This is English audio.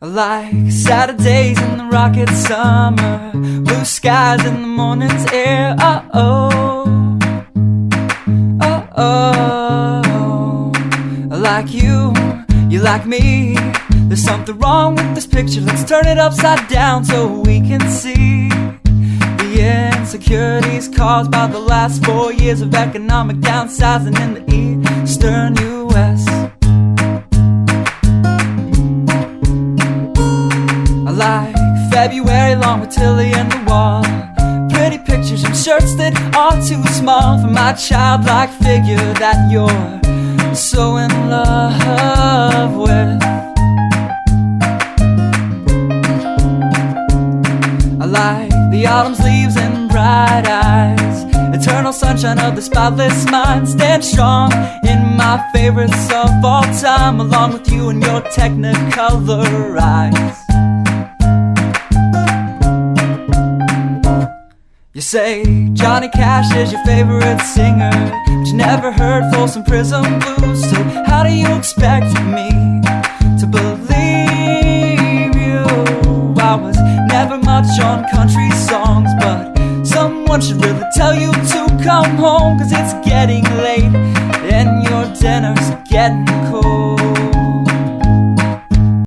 Like Saturdays in the rocket summer, blue skies in the morning's air. Oh, like you like me. There's something wrong with this picture. Let's turn it upside down so we can see the insecurities caused by the last 4 years of economic downsizing in the eastern U.S. I like February long with Tilly and the wall, pretty pictures and shirts that are too small for my childlike figure that you're so in love with. I like the autumn's leaves and bright eyes, eternal sunshine of the spotless mind. Stand strong in my favorites of all time, along with you and your technicolor eyes. You say Johnny Cash is your favorite singer, but you never heard Folsom Prison Blues. So how do you expect me to believe you? I was never much on country songs, but someone should really tell you to come home, 'cause it's getting late and your dinner's getting cold.